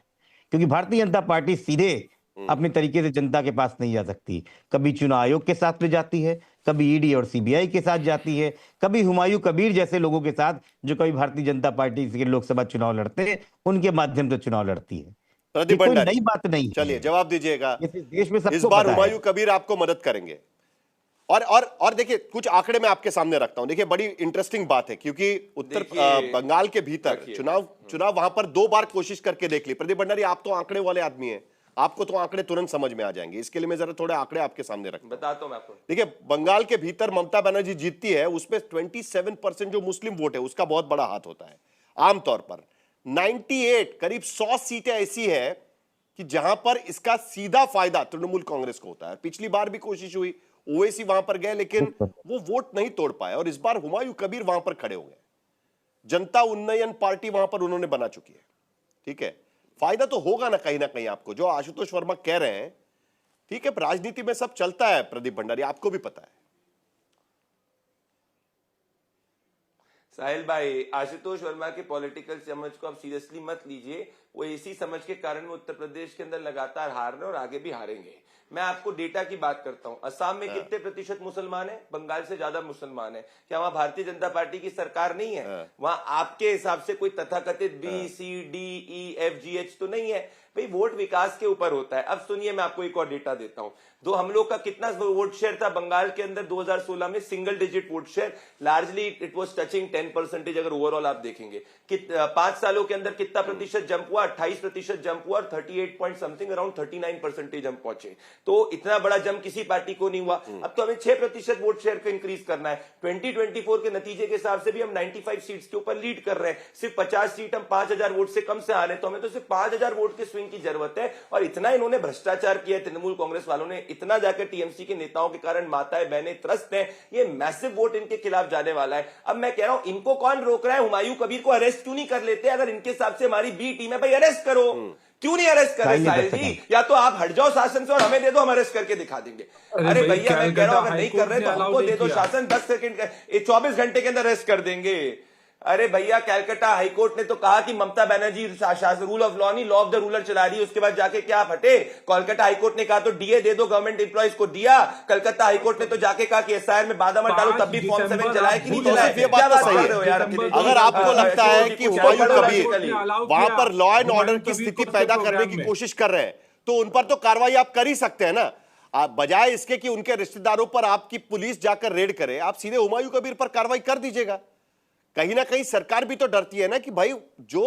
क्योंकि भारतीय जनता पार्टी सीधे अपने तरीके से जनता के पास नहीं जा सकती। कभी चुनाव आयोग के साथ में जाती है, कभी ईडी और सीबीआई के साथ जाती है, कभी हुमायूं कबीर जैसे लोगों के साथ जो कभी भारतीय जनता पार्टी के लोकसभा चुनाव लड़ते हैं, उनके माध्यम से चुनाव लड़ती है। प्रदीप भंडारी, नई बात नहीं। चलिए जवाब दीजिएगा। देश में इस बार हुमायूं कबीर आपको मदद करेंगे। और देखिए कुछ आंकड़े मैं आपके सामने रखता हूं। देखिए बड़ी इंटरेस्टिंग बात है, क्योंकि उत्तर बंगाल के भीतर चुनाव वहां पर 2 बार कोशिश करके देख ली। प्रदीप भंडारी, आप तो आंकड़े वाले आदमी हैं, आपको तो आंकड़े तुरंत समझ में आ जाएंगे। इसके लिए मैं जरा थोड़े आंकड़े आपके सामने रखता हूं। बताता हूं मैं आपको। देखिए बंगाल के भीतर ममता बनर्जी जीतती है, उसमें 27% जो मुस्लिम वोट है उसका बहुत बड़ा हाथ होता है आमतौर पर। 98 करीब 100 सीटें ऐसी है कि जहां पर इसका सीधा फायदा तृणमूल कांग्रेस को होता है। पिछली बार भी कोशिश हुई, ओवैसी वहां पर गए लेकिन वो वोट नहीं तोड़ पाए, और इस बार हुमायूं कबीर वहां पर खड़े हो गए। जनता उन्नयन पार्टी वहां पर उन्होंने बना चुकी है। ठीक है, फायदा तो होगा ना कहीं आपको, जो आशुतोष वर्मा कह रहे हैं। ठीक है, राजनीति में सब चलता है प्रदीप भंडारी, आपको भी पता है। साहिल भाई, आशुतोष वर्मा के पॉलिटिकल समझ को आप सीरियसली मत लीजिए। वो इसी समझ के कारण वो उत्तर प्रदेश के अंदर लगातार हार रहे हैं और आगे भी हारेंगे। मैं आपको डेटा की बात करता हूं। असम में कितने प्रतिशत मुसलमान है? बंगाल से ज्यादा मुसलमान है। क्या वहां भारतीय जनता पार्टी की सरकार नहीं है? वहां आपके हिसाब से कोई तथाकथित BCDEFGH तो नहीं है। भाई वोट विकास के ऊपर होता है। अब सुनिए, मैं आपको एक और डेटा देता हूं। तो हम लोग का कितना वोट शेयर था बंगाल के अंदर 2016 में, single digit vote share, largely it was touching 10%। अगर ओवरऑल आप देखेंगे 5 सालों के अंदर कितना प्रतिशत जंप हुआ, 28% जंप हुआ और 38 पॉइंट समथिंग अराउंड 39% हम पहुंचे। तो इतना बड़ा जंप किसी पार्टी को नहीं हुआ। अब तो हमें 6% वोट शेयर को इंक्रीज करना है। 2024 के नतीजे के हिसाब से भी हम 95 सीट्स के ऊपर लीड कर रहे हैं। सिर्फ 50 सीट हम 5000 वोट से कम से आ रहे हैं, तो हमें तो सिर्फ 5000 वोट के स्विंग की जरूरत है। और इतना इन्होंने भ्रष्टाचार किया है तृणमूल कांग्रेस वालों ने, इतना जाकर टीएमसी के नेताओं के कारण माताएं बहनें त्रस्त हैं। ये मैसिव वोट इनके खिलाफ जाने वाला है। अब मैं कह रहा हूं, इनको कौन रोक रहा है? हुमायूं कबीर को अरेस्ट क्यों नहीं कर लेते? अगर इनके हिसाब से हमारी बी टीम है, भाई अरेस्ट करो। क्यों नहीं अरेस्ट कर रहे साहिल जी? या तो आप हट जाओ शासन से और हमें दे दो, हम अरेस्ट करके दिखा देंगे। अरे भैया मैं कह रहा हूं, अगर नहीं कर रहे तो हमको दे दो शासन, 10 सेकंड 24 घंटे के अंदर अरेस्ट कर देंगे। अरे भैया, कैलकाटा हाईकोर्ट ने तो कहा कि Mamata Banerjee rule of law नहीं, लॉ ऑफ द रूलर चला रही है। उसके बाद जाके क्या आप हटे? कोलकाता हाईकोर्ट ने कहा तो डीए दे दो, गवर्नमेंट एम्प्लॉइज को दिया। कलकत्ता हाईकोर्ट ने तो जाके कहा कि एसआईआर में बाधा मत डालो, तब भी फॉर्म 7 चलाए कि नहीं चलाए? ये बात तो सही है यार। अगर आपको लगता है कि हुमायूं कबीर वहां पर लॉ एंड ऑर्डर की स्थिति पैदा करने की कोशिश कर रहे हैं, तो उन पर तो कार्रवाई आप कर ही सकते हैं ना। आप बजाय इसके कि उनके रिश्तेदारों पर आपकी पुलिस जाकर रेड करे, आप सीधे हुमायूं कबीर पर कार्रवाई कर दीजिएगा। कहीं ना कहीं सरकार भी तो डरती है ना कि भाई जो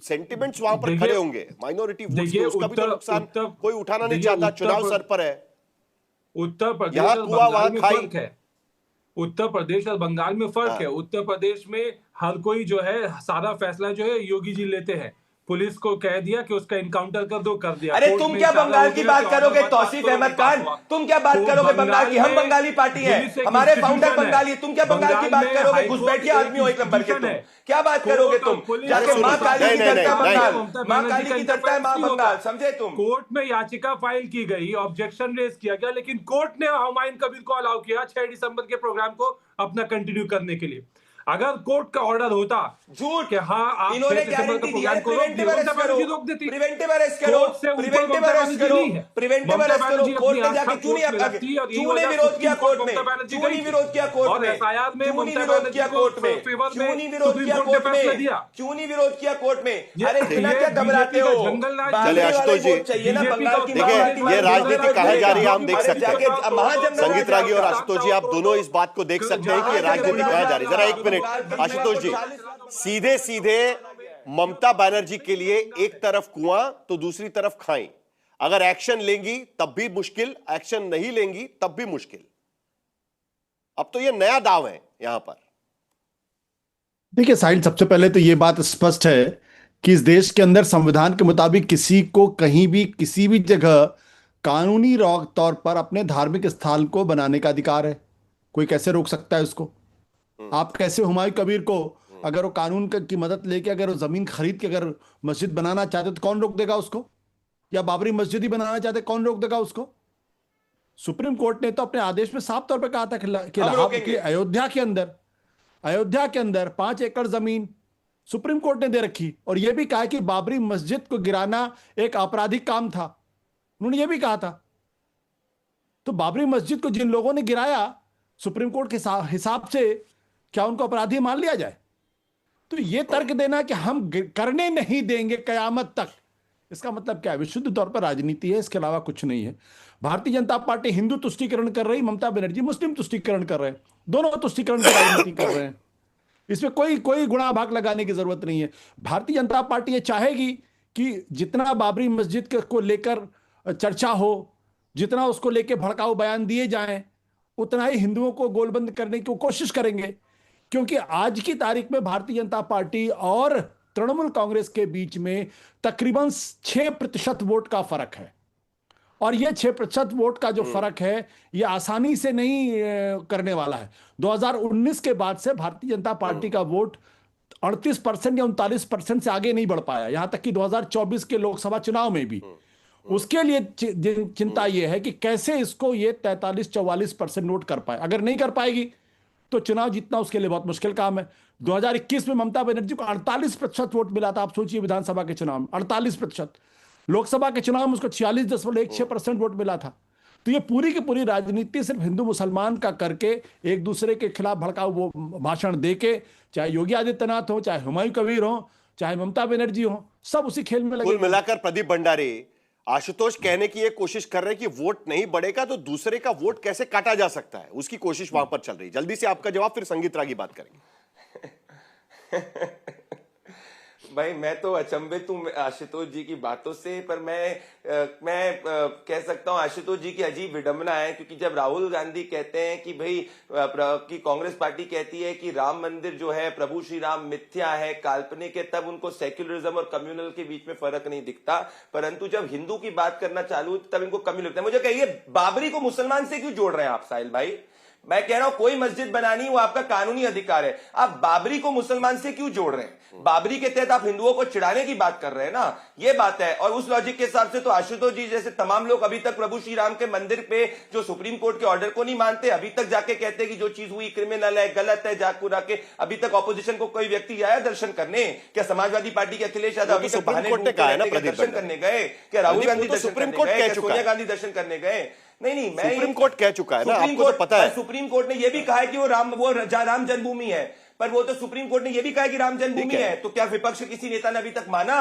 सेंटिमेंट्स वहां पर खड़े होंगे माइनॉरिटी वोट्स के, उसका भी तो नुकसान कोई उठाना नहीं चाहता। चुनाव सर पर है। उत्तर प्रदेश और बंगाल में फर्क है। उत्तर प्रदेश और बंगाल में फर्क है। उत्तर प्रदेश में हर कोई जो है सारा फैसला जो है योगी जी लेते हैं। पुलिस को कह दिया कि उसका इनकाउंटर कर दो, कर दिया। अरे तुम क्या बंगाल की बात करोगे तौसीफ अहमद खान? तुम क्या बात करोगे बंगाल की? हम बंगाली पार्टी है, हमारे फाउंडर बंगाली। तुम क्या बंगाल की बात करोगे? घुसपैठिया आदमी हो एक नंबर के। तुम क्या बात करोगे? तुम जाके माँ काली की धरता बंगाल, माँ काली की धरता है माँ बंगाल, समझे तुम? कोर्ट में याचिका फाइल की गई, ऑब्जेक्शन रेज किया गया, लेकिन कोर्ट ने हुमायूं कबीर को अलाउ किया 6 दिसंबर के प्रोग्राम को अपना कंटिन्यू करने के लिए। अगर कोर्ट का ऑर्डर होता झूठ कि हाँ आप इन्होंने गारंटी दी है, प्रिवेंटिव अरेस्ट करो, प्रिवेंटिव अरेस्ट करो, प्रिवेंटिव अरेस्ट करो, प्रिवेंटिव अरेस्ट करो। कोर्ट में जाके क्यों नहीं विरोध किया कोर्ट में? क्यों नहीं विरोध किया कोर्ट में? क्यों नहीं विरोध किया कोर्ट में? क्यों नहीं विरोध किया कोर्ट में? क्यों नहीं विरोध किया कोर्ट में? अरे इतना क्या घबराते हो? चले आशुतोष जी, चाहिए ना बंगाल की। देखिए ये राजनीति कहाँ जा रही है हम देख सकते हैं। संगीत रागी और आशुतोष जी, आप दोनों इस बात को देख सकते हैं कि ये राजनीति कहाँ जा रही है। जरा एक मिनट आशुतोष जी, सीधे सीधे ममता बनर्जी के लिए एक तरफ कुआं तो दूसरी तरफ खाई। अगर एक्शन लेंगी तब भी मुश्किल, एक्शन नहीं लेंगी तब भी मुश्किल। अब तो ये नया दाव है यहां पर। देखिए साहिल, सबसे पहले तो ये बात स्पष्ट है कि इस देश के अंदर संविधान के मुताबिक किसी को कहीं भी किसी भी जगह कानूनी तौर पर अपने धार्मिक स्थल को बनाने का अधिकार है। कोई कैसे रोक सकता है उसको? आप कैसे हुमायूं कबीर को, अगर वो कानून की मदद लेके अगर वो जमीन खरीद के अगर मस्जिद बनाना चाहते तो कौन रोक देगा उसको? या बाबरी मस्जिद ही बनाना चाहते कौन रोक देगा उसको? सुप्रीम कोर्ट ने तो अपने आदेश में साफ तौर पर कहा था कि अयोध्या के अंदर 5 एकड़ जमीन सुप्रीम कोर्ट ने दे रखी, और यह भी कहा कि बाबरी मस्जिद को गिराना एक आपराधिक काम था। उन्होंने यह भी कहा था। तो बाबरी मस्जिद को जिन लोगों ने गिराया, सुप्रीम कोर्ट के हिसाब से क्या उनको अपराधी मान लिया जाए? तो ये तर्क देना कि हम करने नहीं देंगे कयामत तक, इसका मतलब क्या है? विशुद्ध तौर पर राजनीति है, इसके अलावा कुछ नहीं है। भारतीय जनता पार्टी हिंदू तुष्टीकरण कर रही, ममता बनर्जी मुस्लिम तुष्टीकरण कर रहे हैं। दोनों तुष्टीकरण की राजनीति कर रहे हैं। इसमें कोई गुणा भाग लगाने की जरूरत नहीं है। भारतीय जनता पार्टी ये चाहेगी कि जितना बाबरी मस्जिद को लेकर चर्चा हो, जितना उसको लेकर भड़काऊ बयान दिए जाएं, उतना ही हिंदुओं को गोलबंद करने की कोशिश करेंगे। क्योंकि आज की तारीख में भारतीय जनता पार्टी और तृणमूल कांग्रेस के बीच में तकरीबन 6% वोट का फर्क है। और यह 6% वोट का जो फर्क है, यह आसानी से नहीं करने वाला है। 2019 के बाद से भारतीय जनता पार्टी का वोट 38% या 39% से आगे नहीं बढ़ पाया, यहां तक कि 2024 के लोकसभा चुनाव में भी। उसके लिए चिंता यह है कि कैसे इसको ये 43-44% वोट कर पाए। अगर नहीं कर पाएगी तो चुनाव जीतना उसके लिए बहुत मुश्किल काम है। 2021 में ममता बनर्जी को 48% वोट मिला था। आप सोचिए, विधानसभा के चुनाव में 48%, लोकसभा के चुनाव में उसको 46.16% वोट मिला था। तो ये पूरी की पूरी राजनीति सिर्फ हिंदू मुसलमान का करके, एक दूसरे के खिलाफ भड़काऊ वो भाषण देके, चाहे योगी आदित्यनाथ हो, चाहे हुमायूं कबीर हो, चाहे ममता बनर्जी हो, सब उसी खेल में लगे। कुल मिलाकर प्रदीप भंडारी, आशुतोष कहने की ये कोशिश कर रहे हैं कि वोट नहीं बढ़ेगा तो दूसरे का वोट कैसे काटा जा सकता है, उसकी कोशिश वहां पर चल रही है। जल्दी से आपका जवाब, फिर संगीत रागी बात करेंगे। भाई मैं तो अचंभित हूं आशुतोष जी की बातों से, पर मैं कह सकता हूं आशुतोष जी की अजीब विडंबना है, क्योंकि जब राहुल गांधी कहते हैं कि भाई कि कांग्रेस पार्टी कहती है कि राम मंदिर जो है, प्रभु श्री राम मिथ्या है, काल्पनिक है, तब उनको सेक्युलरिज्म और कम्युनल के बीच में फर्क नहीं दिखता। परंतु जब हिंदू की बात करना चालू तब इनको कम्युनल लगता है। मुझे कहिए, बाबरी को मुसलमान से क्यों जोड़ रहे हैं आप साहिल भाई? मैं कह रहा हूं कोई मस्जिद बनानी वो आपका कानूनी अधिकार है, आप बाबरी को मुसलमान से क्यों जोड़ रहे हैं? बाबरी के तहत आप हिंदुओं को चिढ़ाने की बात कर रहे हैं ना, ये बात है। और उस लॉजिक के हिसाब से तो आशुतोष जी जैसे तमाम लोग अभी तक प्रभु श्री राम के मंदिर पे जो सुप्रीम कोर्ट के ऑर्डर को नहीं मानते, अभी तक जाके कहते हैं कि जो चीज हुई क्रिमिनल है, गलत है, जागपुरा के अभी तक ऑपोजिशन को कोई व्यक्ति आया दर्शन करने? क्या समाजवादी पार्टी के अखिलेश यादव अभी तक दर्शन करने गए? क्या राहुल गांधी दर्शन करने गए? सोनिया गांधी दर्शन करने गए? नहीं, मैं सुप्रीम कोर्ट कह चुका है ना, आपको तो पता है। सुप्रीम कोर्ट ने यह भी कहा है कि वो राम जन्मभूमि है, पर वो तो सुप्रीम कोर्ट ने यह भी कहा है कि राम जन्मभूमि है। तो क्या विपक्ष किसी नेता ने अभी तक माना?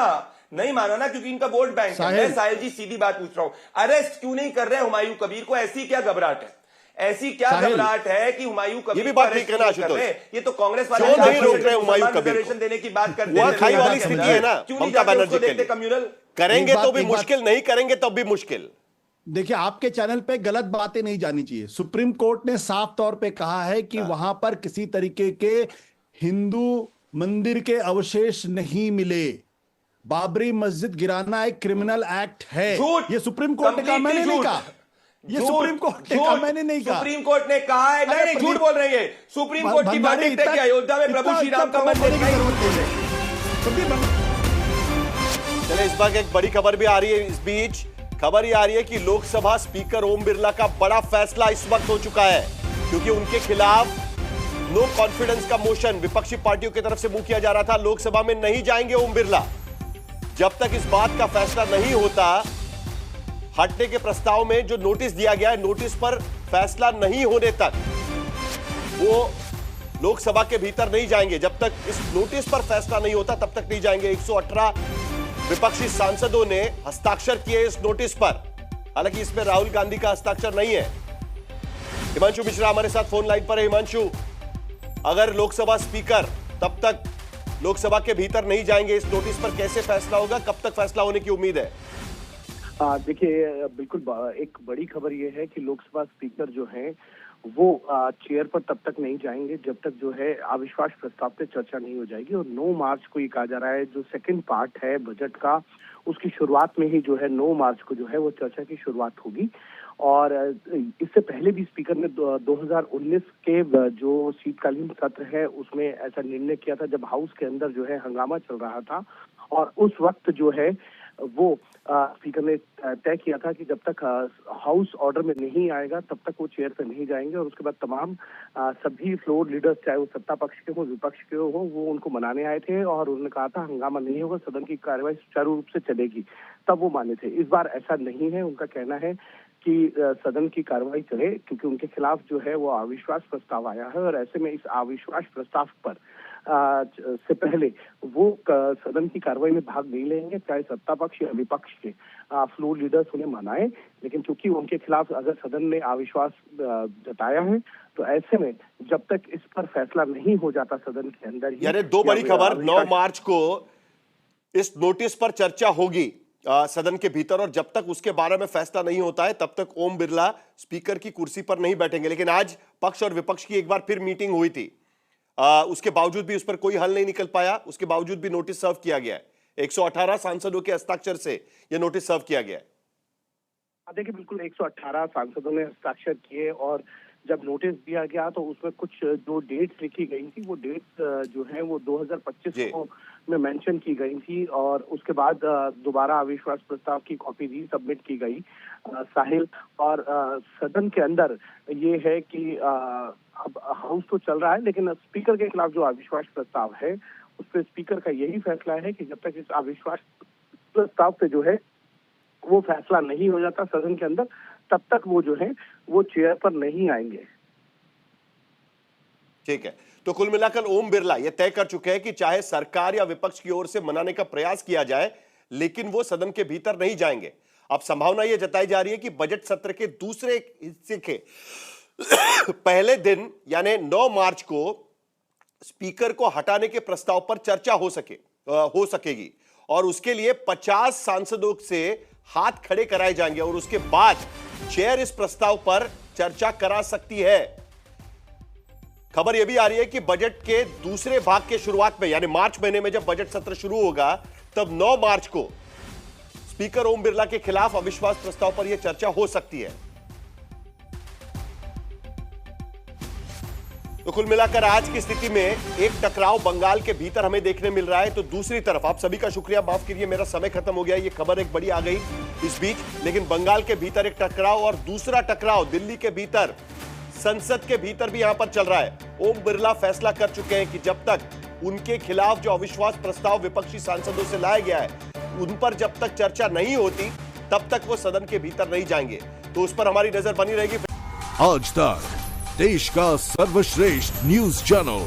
नहीं माना ना, क्योंकि इनका वोट बैंक है। मैं साहिल जी सीधी बात पूछ रहा हूं, अरेस्ट क्यों नहीं कर रहे हुमायूं कबीर को? ऐसी क्या घबराहट है? ऐसी क्या घबराहट है कि हुमायूं कबीर ये भी बात ठीक है ना आशुतोष, ये तो कांग्रेस वाले नहीं रोक रहे हुमायूं कबीर को देने की बात करते हैं। खाई वाली स्थिति है ना, ममता बनर्जी के लिए कम्युनल करेंगे तो भी मुश्किल, नहीं करेंगे तब भी मुश्किल। देखिए, आपके चैनल पे गलत बातें नहीं जानी चाहिए। सुप्रीम कोर्ट ने साफ तौर पे कहा है कि वहां पर किसी तरीके के हिंदू मंदिर के अवशेष नहीं मिले। बाबरी मस्जिद गिराना एक क्रिमिनल एक्ट है, ये सुप्रीम कोर्ट ने कहा, मैंने नहीं कहा। ये सुप्रीम कोर्ट ने कहा, मैंने नहीं कहा। सुप्रीम कोर्ट ने कहा है। नहीं, झूठ बोल रही है। सुप्रीम कोर्ट की वर्डिक्ट है कि अयोध्या में प्रभु श्री राम का मंदिर की जरूरत नहीं है। चले, इस बार एक बड़ी खबर भी आ रही है। इस बीच खबर ये आ रही है कि लोकसभा स्पीकर ओम बिरला का बड़ा फैसला इस वक्त हो चुका है, क्योंकि उनके खिलाफ नो कॉन्फिडेंस का मोशन विपक्षी पार्टियों की तरफ से मुंह किया जा रहा था। लोकसभा में नहीं जाएंगे ओम बिरला जब तक इस बात का फैसला नहीं होता। हटने के प्रस्ताव में जो नोटिस दिया गया है, नोटिस पर फैसला नहीं होने तक वो लोकसभा के भीतर नहीं जाएंगे। जब तक इस नोटिस पर फैसला नहीं होता तब तक नहीं जाएंगे। 118 विपक्षी सांसदों ने हस्ताक्षर किए इस नोटिस पर, हालांकि इसमें राहुल गांधी का हस्ताक्षर नहीं है। हिमांशु मिश्रा हमारे साथ फोन लाइन पर है। हिमांशु, अगर लोकसभा स्पीकर तब तक लोकसभा के भीतर नहीं जाएंगे, इस नोटिस पर कैसे फैसला होगा? कब तक फैसला होने की उम्मीद है? देखिए, बिल्कुल एक बड़ी खबर यह है कि लोकसभा स्पीकर जो है वो चेयर पर तब तक नहीं जाएंगे जब तक जो है अविश्वास प्रस्ताव पे चर्चा नहीं हो जाएगी। और 9 मार्च को ये कहा जा रहा है, जो सेकंड पार्ट है बजट का, उसकी शुरुआत में ही जो है 9 मार्च को जो है वो चर्चा की शुरुआत होगी। और इससे पहले भी स्पीकर ने 2019 के जो शीतकालीन सत्र है उसमें ऐसा निर्णय किया था, जब हाउस के अंदर जो है हंगामा चल रहा था। और उस वक्त जो है वो स्पीकर ने तय किया था कि जब तक हाउस ऑर्डर में नहीं आएगा तब तक वो चेयर पे नहीं जाएंगे। और उसके बाद तमाम सभी फ्लोर लीडर्स, चाहे वो सत्ता पक्ष के हो विपक्ष के हो, वो उन्नको मनाने आए थे और उन्होंने कहा था हंगामा नहीं होगा, सदन की कार्यवाही सुचारू रूप से चलेगी, तब वो माने थे। इस बार ऐसा नहीं है। उनका कहना है कि सदन की कार्रवाई चले, क्योंकि उनके खिलाफ जो है वो अविश्वास प्रस्ताव आया है। और ऐसे में इस अविश्वास प्रस्ताव पर से पहले वो सदन की कार्रवाई में भाग नहीं लेंगे, चाहे सत्ता पक्ष या विपक्ष के फ्लोर लीडर्स उन्हें मनाए। लेकिन क्योंकि उनके खिलाफ अगर सदन ने अविश्वास जताया है, तो ऐसे में जब तक इस पर फैसला नहीं हो जाता सदन के अंदर ही, यानी 2 बड़ी खबर, 9 मार्च को इस नोटिस पर चर्चा होगी सदन के भीतर, और जब तक उसके बारे में फैसला नहीं होता है तब तक ओम बिरला स्पीकर की कुर्सी पर नहीं बैठेंगे। लेकिन आज पक्ष और विपक्ष की एक बार फिर मीटिंग हुई थी, उसके बावजूद भी उस पर कोई हल नहीं निकल पाया। उसके बावजूद भी नोटिस सर्व किया गया है। 118 सांसदों के हस्ताक्षर से यह नोटिस सर्व किया गया है। देखिए, बिल्कुल 118 सांसदों ने हस्ताक्षर किए और जब नोटिस दिया गया तो उसमें कुछ जो डेट्स लिखी गई थी, वो डेट्स जो है वो 2025 को में मेंशन की गई थी। और उसके बाद दोबारा अविश्वास प्रस्ताव की कॉपी री सबमिट की गई साहिल। और सदन के अंदर ये है कि अब हाउस तो चल रहा है, लेकिन स्पीकर के खिलाफ जो अविश्वास प्रस्ताव है उस पर स्पीकर का यही फैसला है कि जब तक इस अविश्वास प्रस्ताव पे जो है वो फैसला नहीं हो जाता सदन के अंदर, तब तक वो जो है वो चेयर पर नहीं आएंगे। ठीक है। तो कुल मिलाकर ओम बिरला यह तय कर चुके हैं कि चाहे सरकार या विपक्ष की ओर से मनाने का प्रयास किया जाए, लेकिन वो सदन के भीतर नहीं जाएंगे। अब संभावना यह जताई जा रही है कि बजट सत्र के दूसरे हिस्से के पहले दिन यानी 9 मार्च को स्पीकर को हटाने के प्रस्ताव पर चर्चा हो सकेगी और उसके लिए 50 सांसदों से हाथ खड़े कराए जाएंगे और उसके बाद चेयर इस प्रस्ताव पर चर्चा करा सकती है। खबर यह भी आ रही है कि बजट के दूसरे भाग के शुरुआत में यानी मार्च महीने में जब बजट सत्र शुरू होगा तब 9 मार्च को स्पीकर ओम बिरला के खिलाफ अविश्वास प्रस्ताव पर यह चर्चा हो सकती है। तो कुल मिलाकर आज की स्थिति में एक टकराव बंगाल के भीतर हमें देखने मिल रहा है। तो दूसरी तरफ आप सभी का शुक्रिया, माफ कीजिए मेरा समय खत्म हो गया, ये खबर एक बड़ी आ गई इस बीच, लेकिन बंगाल के भीतर एक टकराव और दूसरा टकराव दिल्ली के भीतर संसद के भीतर भी यहां पर चल रहा है। ओम बिरला फैसला कर चुके हैं कि जब तक उनके खिलाफ जो अविश्वास प्रस्ताव विपक्षी सांसदों से लाया गया है उन पर जब तक चर्चा नहीं होती तब तक वो सदन के भीतर नहीं जाएंगे। तो उस पर हमारी नजर बनी रहेगी। आज तक देश का सर्वश्रेष्ठ न्यूज चैनल